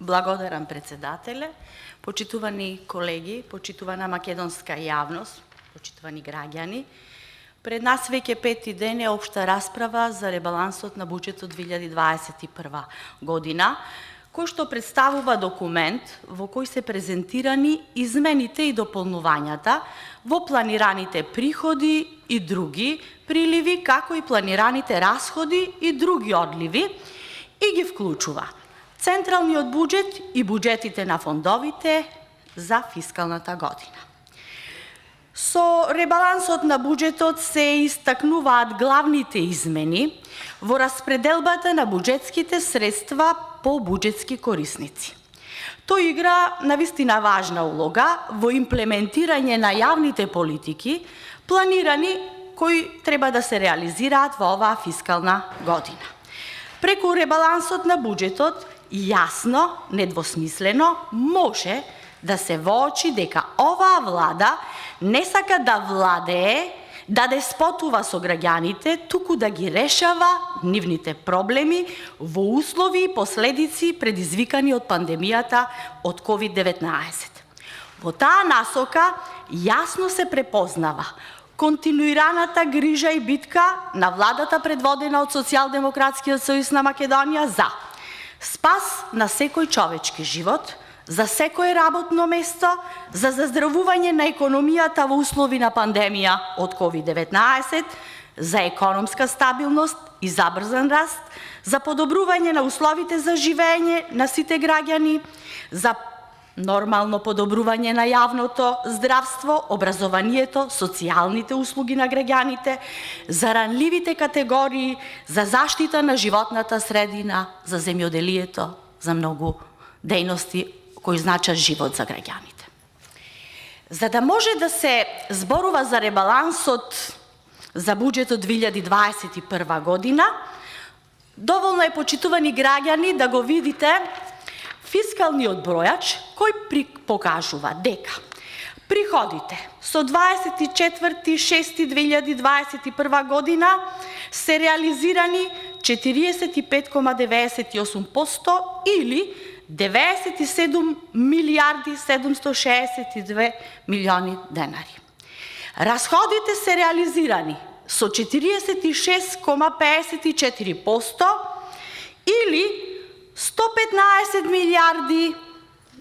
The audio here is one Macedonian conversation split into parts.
Благодарам, председателе, почитувани колеги, почитувана македонска јавност, почитувани граѓани. Пред нас веќе пети ден е општа расправа за ребалансот на буџетот 2021 година, кој што представува документ во кој се презентирани измените и дополнувањата во планираните приходи и други приливи, како и планираните расходи и други одливи, и ги вклучува централниот буџет и буџетите на фондовите за фискалната година. Со ребалансот на буџетот се истакнуваат главните измени во распределбата на буџетските средства по буџетски корисници. Тој игра навистина важна улога во имплементирање на јавните политики, планирани кои треба да се реализираат во оваа фискална година. Преку ребалансот на буџетот, јасно, недвосмислено, може да се воочи дека оваа влада не сака да владее, да деспотува со граѓаните, туку да ги решава нивните проблеми во услови и последици предизвикани од пандемијата од COVID-19. Во таа насока јасно се препознава континуираната грижа и битка на владата предводена од Социјалдемократскиот сојуз на Македонија за спас на секој човечки живот, за секое работно место, за заздравување на економијата во услови на пандемија од COVID-19, за економска стабилност и забрзан раст, за подобрување на условите за живење на сите граѓани, за нормално подобрување на јавното здравство, образованието, социјалните услуги на граѓаните, за ранливите категории, за заштита на животната средина, за земјоделието, за многу дејности кои значат живот за граѓаните. За да може да се зборува за ребалансот за буџетот 2021 година, доволно е, почитувани граѓани, да го видите фискалниот бројач кој покажува дека приходите со 24.6.2021 година се реализирани 45,98% или 97 милиарди 762 милиони денари. Расходите се реализирани со 46,54% или 115 милиарди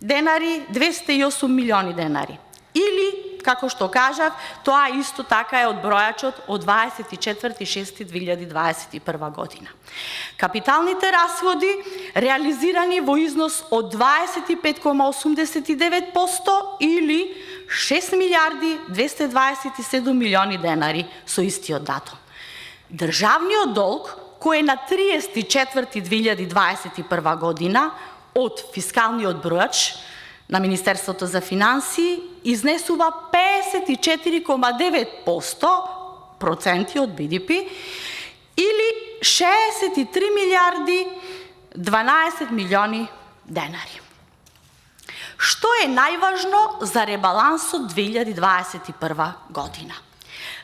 денари 208 милиони денари. Или, како што кажав, тоа исто така е од бројачот од 24.6.2021 година. Капиталните расходи реализирани во износ од 25,89% или 6 милиарди 227 милиони денари со истиот датум. Државниот долг, кој е на 30.4.2021 година од фискалниот бројач на Министерството за финансии, изнесува 54,9% од БДП или 63 милиарди 12 милиони денари. Што е најважно за ребалансот 2021 година?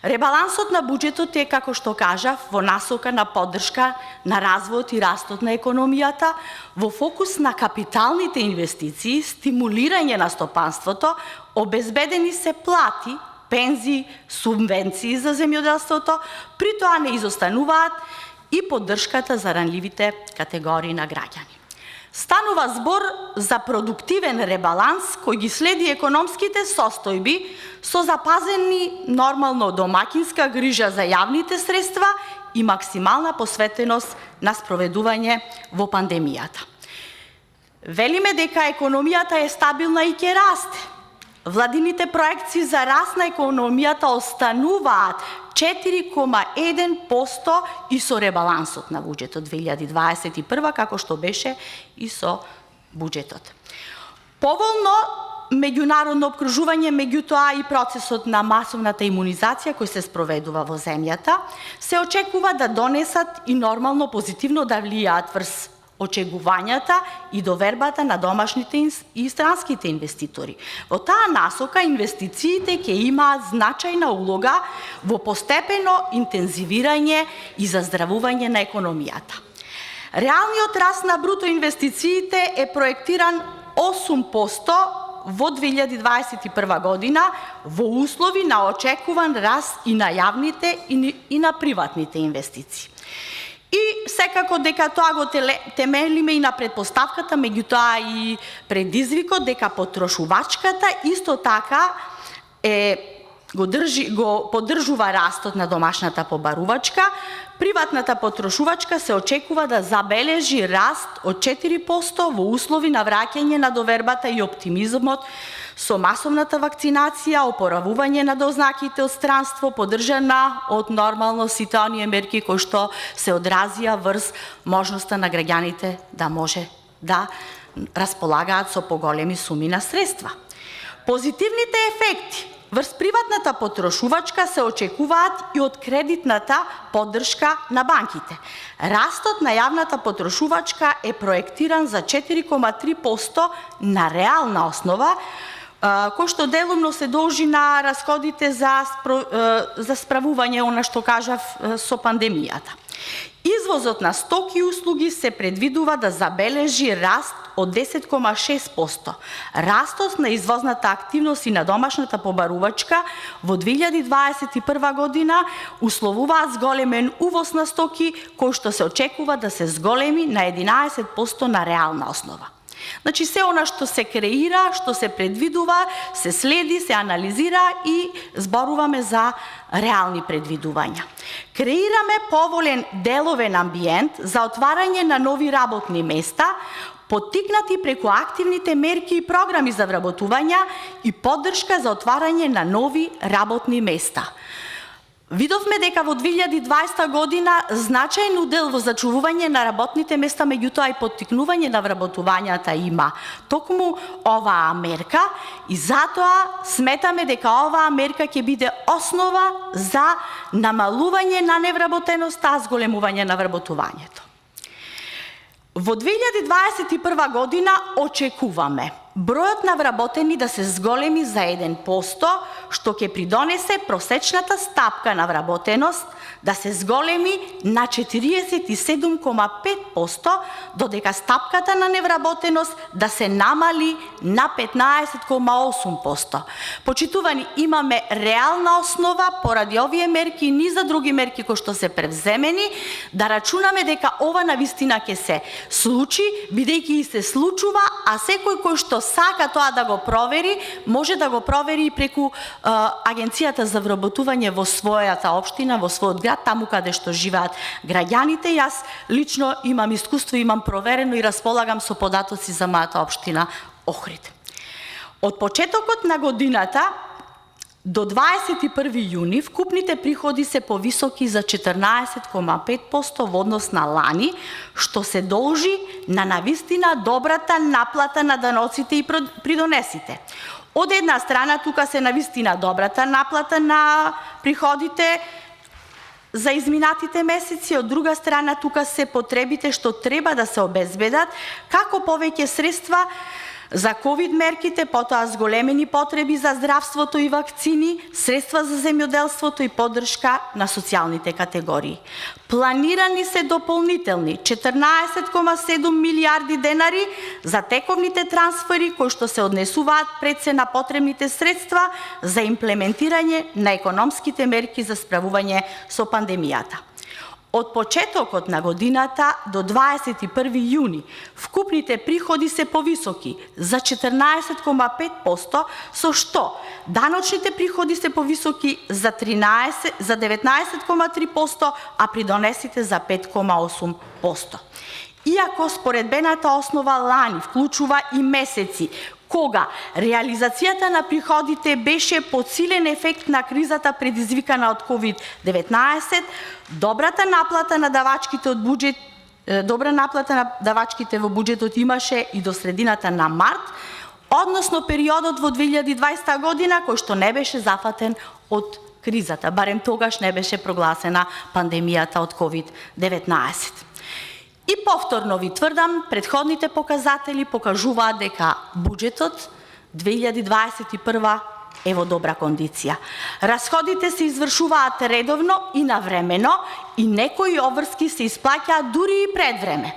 Ребалансот на буџетот е, како што кажав, во насока на поддршка на развојот и растот на економијата, во фокус на капиталните инвестиции, стимулирање на стопанството, обезбедени се плати, пензии, субвенции за земјоделството, при тоа не изостануваат и поддршката за ранливите категории на граѓани. Станува збор за продуктивен ребаланс кој ги следи економските состојби со запазени нормално домаќинска грижа за јавните средства и максимална посветеност на спроведување во пандемијата. Велиме дека економијата е стабилна и ќе расте. Владините проекции за раст на економијата остануваат 4,1% и со ребалансот на буџетот 2021, како што беше и со буџетот. Поволно меѓународно обкружување, меѓутоа и процесот на масовната имунизација кој се спроведува во земјата, се очекува да донесат и нормално позитивно да влијаат врз очекувањата и довербата на домашните и странските инвеститори. Во таа насока инвестициите ќе имаат значајна улога во постепено интензивирање и заздравување на економијата. Реалниот раст на бруто инвестициите е проектиран 8% во 2021 година во услови на очекуван раст и на јавните и на приватните инвестиции. И секако дека тоа го темелиме и на предпоставката, меѓутоа и предизвикот дека потрошувачката исто така го поддржува растот на домашната побарувачка. Приватната потрошувачка се очекува да забележи раст од 4% во услови на враќање на довербата и оптимизмот со масовната вакцинација, опоравување на дознаките од странство, поддржана од нормално сите оние мерки кои што се одразија врз можноста на граѓаните да може да располагаат со поголеми суми на средства. Позитивните ефекти врз приватната потрошувачка се очекуваат и од кредитната поддршка на банките. Растот на јавната потрошувачка е проектиран за 4,3% на реална основа, кој што делумно се должи на расходите за справување она што кажав со пандемијата. Извозот на стоки и услуги се предвидува да забележи раст од 10,6%. Растот на извозната активност и на домашната побарувачка во 2021 година условуваат зголемен увоз на стоки, кој што се очекува да се зголеми на 11% на реална основа. Значи, се она што се креира, што се предвидува, се следи, се анализира и зборуваме за реални предвидувања. Креираме поволен деловен амбиент за отварање на нови работни места, поттикнати преку активните мерки и програми за вработувања и поддршка за отварање на нови работни места. Видовме дека во 2020 година значаен удел во зачувување на работните места, меѓутоа и поттикнување на вработувањата има токму оваа мерка и затоа сметаме дека оваа мерка ќе биде основа за намалување на невработеноста, а зголемување на вработувањето. Во 2021 година очекуваме бројот на вработени да се зголеми за 1%, што ќе придонесе просечната стапка на вработеност да се зголеми на 47,5%, додека стапката на невработеност да се намали на 15,8%. Почитувани, имаме реална основа поради овие мерки и низа други мерки кои што се превземени, да рачунаме дека ова навистина ќе се случи, бидејќи и се случува, а секој кој што сака тоа да го провери, може да го провери и преку Агенцијата за вработување во својата општина, во својот град, таму каде што живеат граѓаните. Јас лично имам искуство, имам проверено и располагам со податоци за мојата општина Охрид. Од почетокот на годината до 21 јуни вкупните приходи се повисоки за 14,5% во однос на лани, што се должи на навистина добрата наплата на даноците и придонесите. Од една страна тука се навистина добрата наплата на приходите за изминатите месеци, од друга страна тука се потребите што треба да се обезбедат, како повеќе средства за ковид мерките, потоа зголемени потреби за здравството и вакцини, средства за земјоделството и поддршка на социјалните категории. Планирани се дополнителни 14,7 милиарди денари за тековните трансфери кои што се однесуваат пред се на потребните средства за имплементирање на економските мерки за справување со пандемијата. Од почетокот на годината до 21 јуни вкупните приходи се повисоки за 14,5%, со што даночните приходи се повисоки за 19,3%, а придонесите за 5,8%. Иако споредбената основа лани вклучува и месеци кога реализацијата на приходите беше подсилен ефект на кризата предизвикана од COVID-19, добра наплата на давачките во буџетот имаше и до средината на март, односно периодот во 2020 година кој што не беше зафатен од кризата, барем тогаш не беше прогласена пандемијата од COVID-19. И повторно ви тврдам, претходните показатели покажуваат дека буџетот 2021 е во добра кондиција. Расходите се извршуваат редовно и навремено и некои обврски се исплаќаат дури и пред време.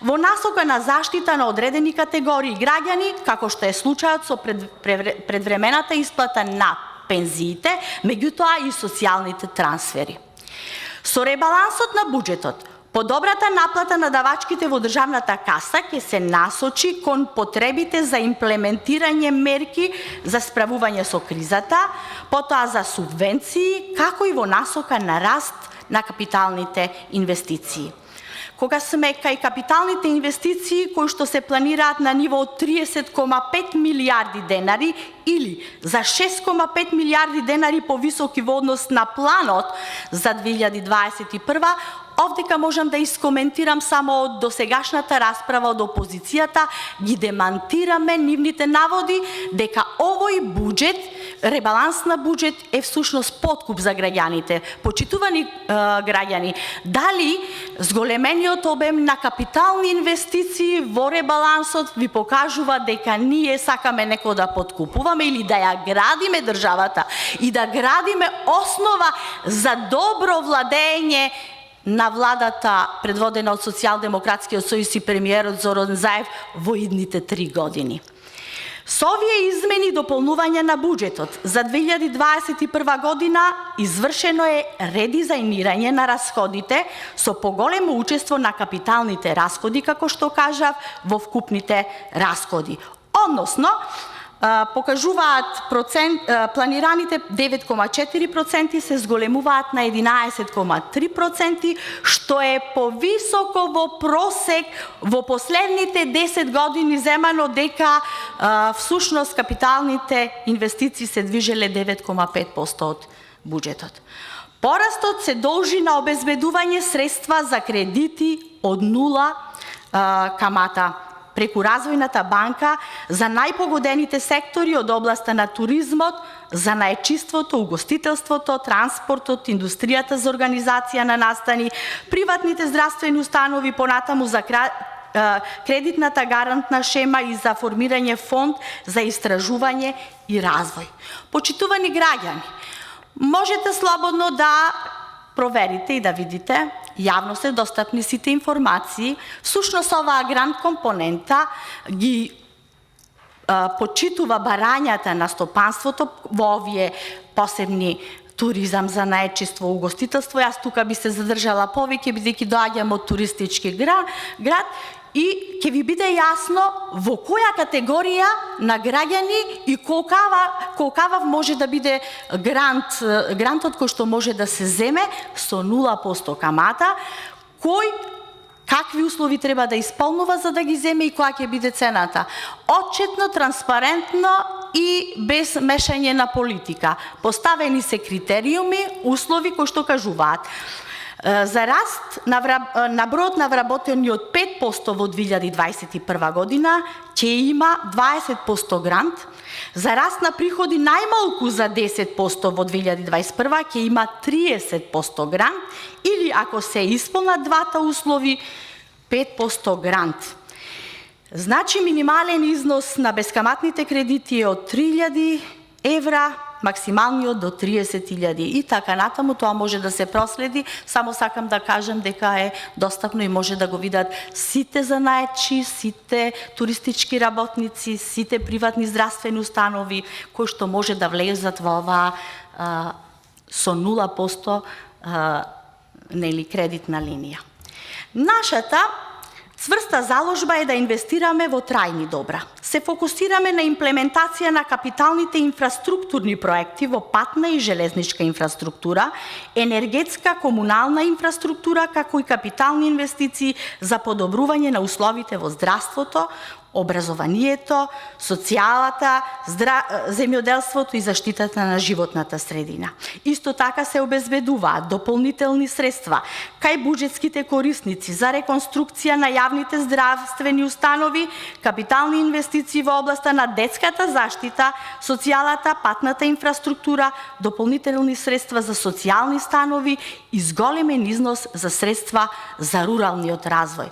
Во насока на заштита на одредени категории граѓани, како што е случајот со предвремената исплата на пензиите, меѓутоа и социјалните трансфери. Со ребалансот на буџетот, подобрата наплата на давачките во државната каса ќе се насочи кон потребите за имплементирање мерки за справување со кризата, потоа за субвенции, како и во насока на раст на капиталните инвестиции. Кога сме кај капиталните инвестиции кои што се планираат на ниво од 30,5 милиарди денари или за 6,5 милиарди денари повисоки во однос на планот за 2021, овдека можам да искоментирам само од досегашната расправа од опозицијата, ги демантираме нивните наводи дека овој буџет, ребаланс на буџет е всушност подкуп за граѓаните. Почитувани граѓани, дали зголемениот обем на капитални инвестиции во ребалансот ви покажува дека ние сакаме некој да подкупуваме или да ја градиме државата и да градиме основа за добро владење на владата предводена од Социјалдемократскиот сојуз и премиерот Зоран Заев во идните 3 години. Со овие измени и дополнување на буџетот за 2021 година извршено е редизајнирање на расходите со поголемо учество на капиталните расходи, како што кажав, во вкупните расходи. Односно, покажуваат планираните 9,4% се зголемуваат на 11,3%, што е повисоко во просек во последните 10 години, земано дека всушност капиталните инвестиции се движеле 9,5% од буџетот. Порастот се должи на обезбедување средства за кредити од 0 камата преку Развојната банка за најпогодените сектори од областа на туризмот, занаетчиството, угостителството, транспортот, индустријата за организација на настани, приватните здравствени установи, понатаму за кредитната гарантна шема и за формирање фонд за истражување и развој. Почитувани граѓани, можете слободно да проверите и да видите, јавно се достапни сите информации. Всушност оваа грант компонента ги почитува барањата на стопанството во овие посебни туризам, занаетчиство, угостителство. Јас тука би се задржала повеќе, бидејќи доаѓам од туристички град и ќе ви биде јасно во која категорија на граѓани и колкава може да биде грантот кој што може да се земе со 0% камата, какви услови треба да исполнува за да ги земе и која ќе биде цената. Отчетно, транспарентно и без мешање на политика. Поставени се критериуми, услови кои што кажуваат за раст на бројот на вработени од 5% во 2021 година ќе има 20% грант, за раст на приходи најмалку за 10% во 2021 ќе има 30% грант или ако се исполнат двата услови 5% грант. Значи минимален износ на бескаматните кредити е од 3.000 евра, максималниот до 30.000 и така натаму, тоа може да се проследи. Само сакам да кажам дека е достапно и може да го видат сите занаетчи, сите туристички работници, сите приватни здравствени установи кои што може да влезат во оваа со 0% кредитна линија. Нашата цврста заложба е да инвестираме во трајни добра. Се фокусираме на имплементација на капиталните инфраструктурни проекти во патна и железничка инфраструктура, енергетска, комунална инфраструктура, како и капитални инвестиции за подобрување на условите во здравството, образованието, социјалата, земјоделството и заштитата на животната средина. Исто така се обезбедуваат дополнителни средства кај буџетските корисници за реконструкција на јавните здравствени установи, капитални инвестиции во областа на детската заштита, социјалата, патната инфраструктура, дополнителни средства за социјални станови и зголемен износ за средства за руралниот развој.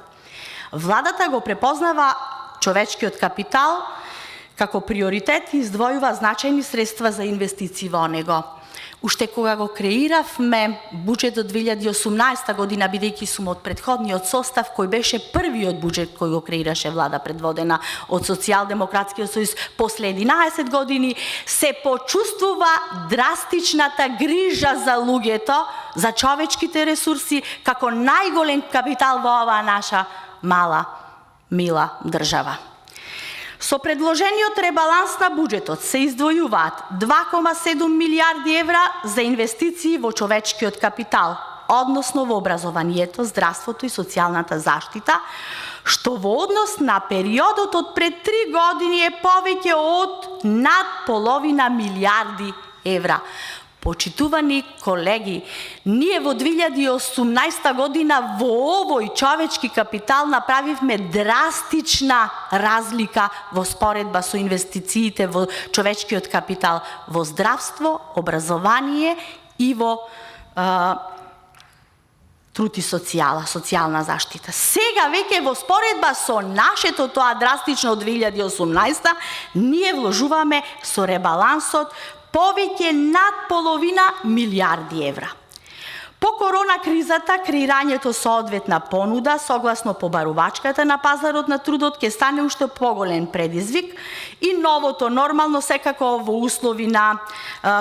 Владата го препознава човечкиот капитал Како приоритет издвојува значајни средства за инвестиции во него. Уште кога го креиравме буџетот 2018 година, бидејќи сум од претходниот состав, кој беше првиот буџет кој го креираше влада предводена од Социјалдемократскиот сојуз после 11 години, се почувствува драстичната грижа за луѓето, за човечките ресурси, како најголем капитал во оваа наша мала, мила држава. Со предложениот ребаланс на буџетот се издвојуваат 2,7 милиарди евра за инвестиции во човечкиот капитал, односно во образованието, здравството и социјалната заштита, што во однос на периодот од пред 3 години е повеќе од над половина милиарди евра. Почитувани колеги, ние во 2018 година во овој човечки капитал направивме драстична разлика во споредба со инвестициите во човечкиот капитал во здравство, образование и во труд и социјална заштита. Сега веќе во споредба со нашето тоа драстично од 2018, ние вложуваме со ребалансот повеќе над половина милиарди евра. По корона кризата, креирањето соодветна понуда, согласно побарувачката на пазарот на трудот, ќе стане уште поголем предизвик и новото нормално секако во услови на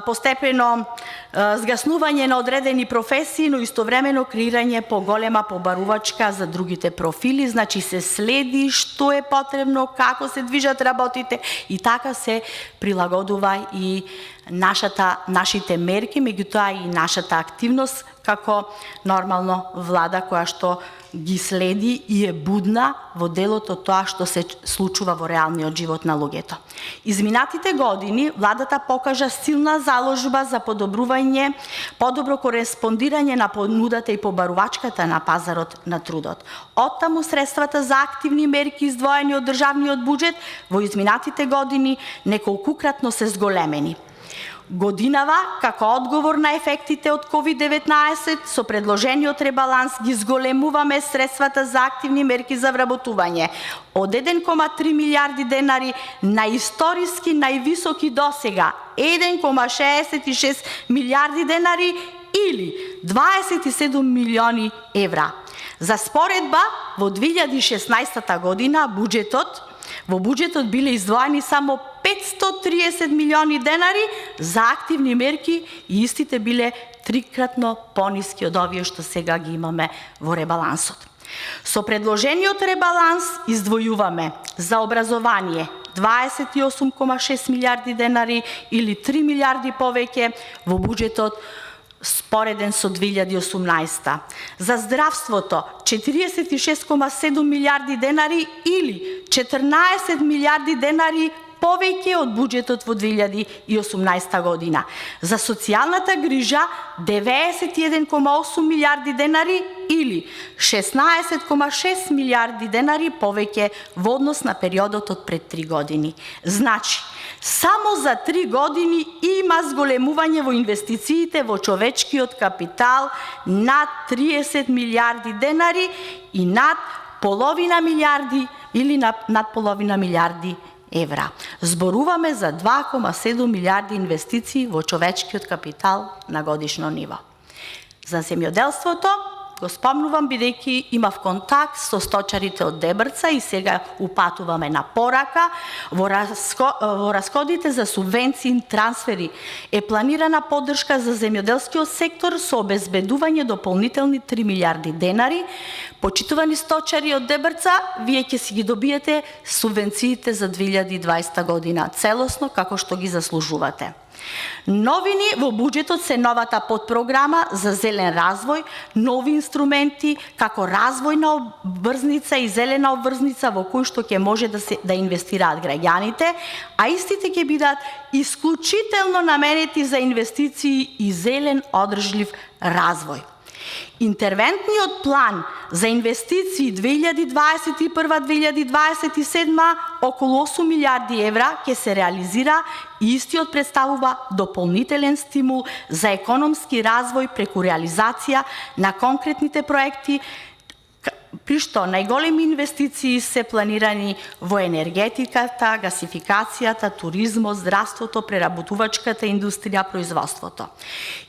постепено згаснување на одредени професии, но истовремено креирање поголема побарувачка за другите профили, значи се следи што е потребно, како се движат работите и така се прилагодува и нашите мерки, меѓутоа и нашата активност како нормално влада која што ги следи и е будна во делот од тоа што се случува во реалниот живот на луѓето. Изминатите години владата покажа силна заложба за подобрување, подобро кореспондирање на понудата и побарувачката на пазарот на трудот. Оттаму средствата за активни мерки издвоени од државниот буџет во изминатите години неколкукратно се зголемени. Годинава, како одговор на ефектите од COVID-19, со предложениот ребаланс ги зголемуваме средствата за активни мерки за вработување од 1,3 милиарди денари на историски највисоки досега 1,66 милиарди денари или 27 милиони евра. За споредба, во 2016 година во буџетот биле издвоени само 530 милиони денари за активни мерки и истите биле трикратно пониски од овие што сега ги имаме во ребалансот. Со предложениот ребаланс издвојуваме за образование 28,6 милиарди денари или 3 милиарди повеќе во буџетот спореден со 2018. За здравството 46,7 милиарди денари или 14 милиарди денари повеќе од буџетот во 2018 година. За социјалната грижа 91,8 милиарди денари или 16,6 милиарди денари повеќе во однос на периодот од пред 3 години. Значи, само за 3 години има зголемување во инвестициите во човечкиот капитал над 30 милиарди денари и над половина милиарди или над половина милиарди евра. Зборуваме за 2,7 милиарди инвестиции во човечкиот капитал на годишно ниво. За земјоделството го спомнувам бидејќи имав контакт со сточарите од Дебрца и сега упатуваме на порака. Во расходите за субвенции и трансфери е планирана поддршка за земјоделскиот сектор со обезбедување дополнителни 3 милиарди денари. Почитувани сточари од Дебрца, вие ќе си ги добиете субвенциите за 2020 година целосно како што ги заслужувате. Новини во буџетот се новата подпрограма за зелен развој, нови инструменти како развојна обврзница и зелена обврзница во кои што ќе може да инвестираат граѓаните, а истите ќе бидат исклучително наменети за инвестиции и зелен одржлив развој. Интервентниот план за инвестиции 2021-2027 околу 8 милиарди евра ќе се реализира и истиот представува дополнителен стимул за економски развој преку реализација на конкретните проекти при што најголеми инвестиции се планирани во енергетиката, гасификацијата, туризмот, здравството, преработувачката индустрија, производството.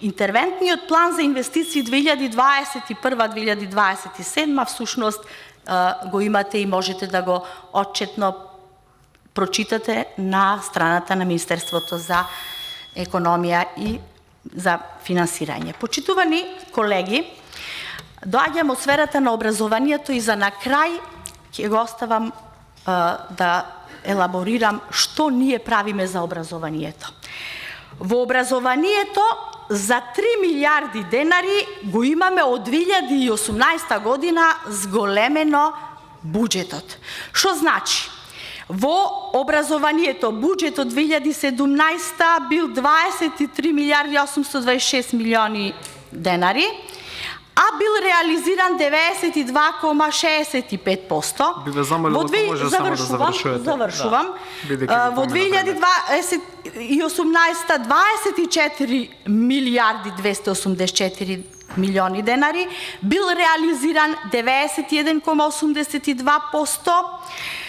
Интервентниот план за инвестиции 2021-2027 всушност го имате и можете да го отчетно прочитате на страната на Министерството за економија и за финансирање. Почитувани колеги, доаѓам од сферата на образованието и за на крај ќе го оставам да елаборирам што ние правиме за образованието. Во образованието за 3 милиарди денари го имаме од 2018 година зголемено буџетот. Што значи? Во образованието буџетот 2017 бил 23 милиарди 826 милиони денари, а бил реализиран 92,65%. Би ве замолил ако може само да завршувате. Завршувам. Во 2018 24 милиарди 284 милиони денари, бил реализиран 91,82%.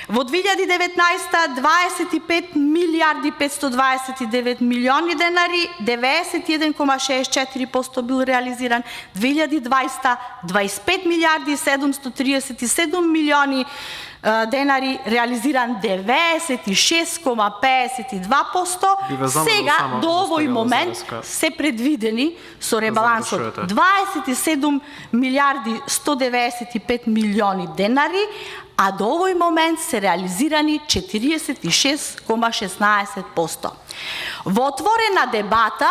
Во 2019 25 милиарди 529 милиони денари, 91,64% бил реализиран. 2020 25 милиарди 737 милиони денари, реализиран 96,52%. Сега до овој момент се предвидени со ребалансот 27 милиарди 195 милиони денари, а до овој момент се реализирани 46,16%. Во отворена дебата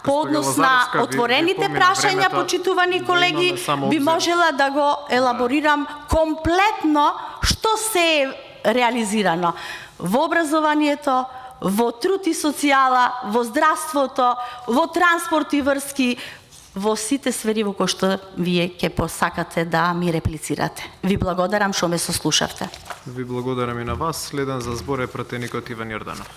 по однос на отворените прашања, почитувани колеги, би можела да го елаборирам комплетно што се е реализирано во образованието, во труд и социјала, во здравството, во транспорт и врски, во сите сфери во кои што вие ќе посакате да ми реплицирате. Ви благодарам што ме сослушавте. Ви благодарам и на вас. Следен за збор е пратеникот Иван Јорданов.